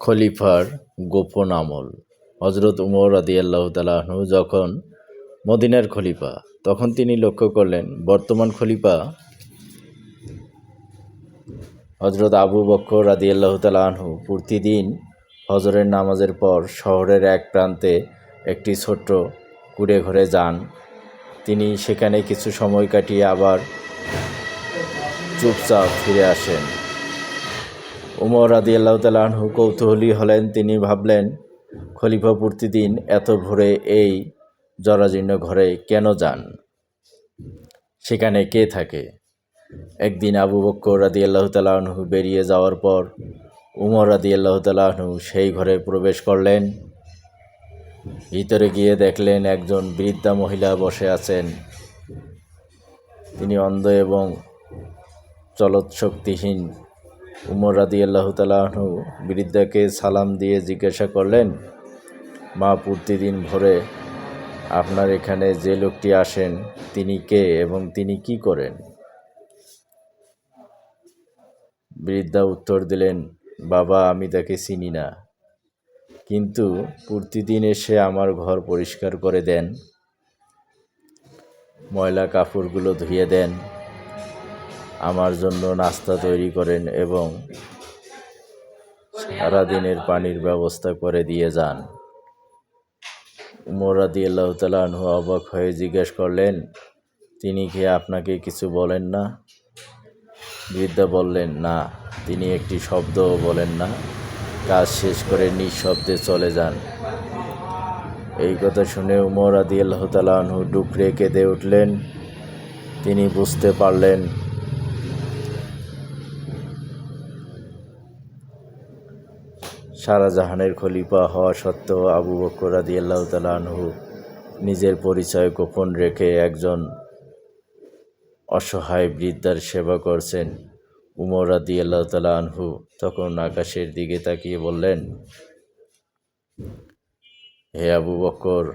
খলিফার গোপন আমল। হযরত উমর রাদিয়াল্লাহু তাআলা আনহু যখন মদিনার খলিফা, তখন তিনি লক্ষ্য করলেন বর্তমান খলিফা হযরত আবু বকর রাদিয়াল্লাহু তাআলা আনহু প্রতিদিন ফজরের নামাজের পর শহরের এক প্রান্তে একটি ছোট্ট কুঁড়ে ঘরে যান। তিনি সেখানে কিছু সময় কাটিয়ে আবার চুপচাপ ফিরে আসেন। উমর রাদিয়াল্লাহু তাআলা আনহু কৌতূহলী হলেন। তিনি ভাবলেন, খলিফা প্রতিদিন এত ভোরে এই জরাজীর্ণ ঘরে কেন যান? সেখানে কে থাকে? একদিন আবু বকর রাদিয়াল্লাহু তাআলা আনহু বেরিয়ে যাওয়ার পর উমর রাদিয়াল্লাহু তাআলা আনহু সেই ঘরে প্রবেশ করলেন। ভিতরে গিয়ে দেখলেন একজন বৃদ্ধা মহিলা বসে আছেন। তিনি অন্ধ এবং চলৎশক্তিহীন। উমর রাদিয়াল্লাহু তাআলা আনহু বৃদ্ধাকে সালাম দিয়ে জিজ্ঞাসা করলেন, মা, প্রতিদিন ভোরে আপনার এখানে যে লোকটি আসেন তিনি কে এবং তিনি কি করেন? বৃদ্ধা উত্তর দিলেন, বাবা, আমি তাকে চিনি না, কিন্তু প্রতিদিন এসে আমার ঘর পরিষ্কার করে দেন, ময়লা কাপড়গুলো ধুয়ে দেন, আমার জন্য নাস্তা তৈরি করেন এবং সারাদিনের পানির ব্যবস্থা করে দিয়ে যান। উমর রাদিয়াল্লাহু তাআলা আনহু অবাক হয়ে জিজ্ঞেস করলেন, তিনি কি আপনাকে কিছু বলেন না? বৃদ্ধা বললেন, না, তিনি একটি শব্দও বলেন না, কাজ শেষ করে নিঃশব্দে চলে যান। এই কথা শুনে উমর রাদিয়াল্লাহু তাআলা আনহু ডুকরে কেঁদে উঠলেন। তিনি বুঝতে পারলেন সারা জাহানের খলিফা হওয়া সত্ত্বেও আবু বকর রাদিয়াল্লাহু তাআলা আনহু নিজের পরিচয় গোপন রেখে একজন অসহায় বৃদ্ধার সেবা করছেন। উমর রাদিয়াল্লাহু তাআলা আনহু তখন আকাশের দিকে তাকিয়ে বললেন, হে আবু বকর,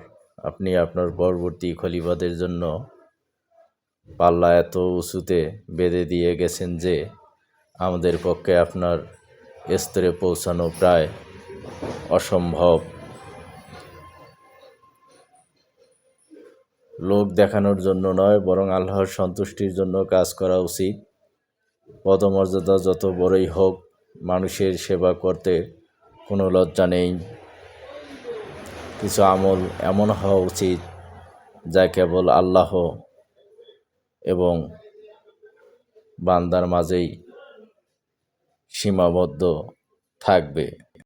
আপনি আপনার পরবর্তী খলিফাদের জন্য পাল্লা এত উঁচুতে বেঁধে দিয়ে গেছেন যে আমাদের পক্ষে আপনার স্তরে পৌঁছানো প্রায় অসম্ভব। লোক দেখানোর জন্য নয়, বরং আল্লাহর সন্তুষ্টির জন্য কাজ করা উচিত। পদমর্যাদা যত বড়ই হোক, মানুষের সেবা করতে কোনো লজ্জা নেই। কিছু আমল এমন হওয়া উচিত যা কেবল আল্লাহ এবং বান্দার মাঝেই সীমাবদ্ধ থাকবে।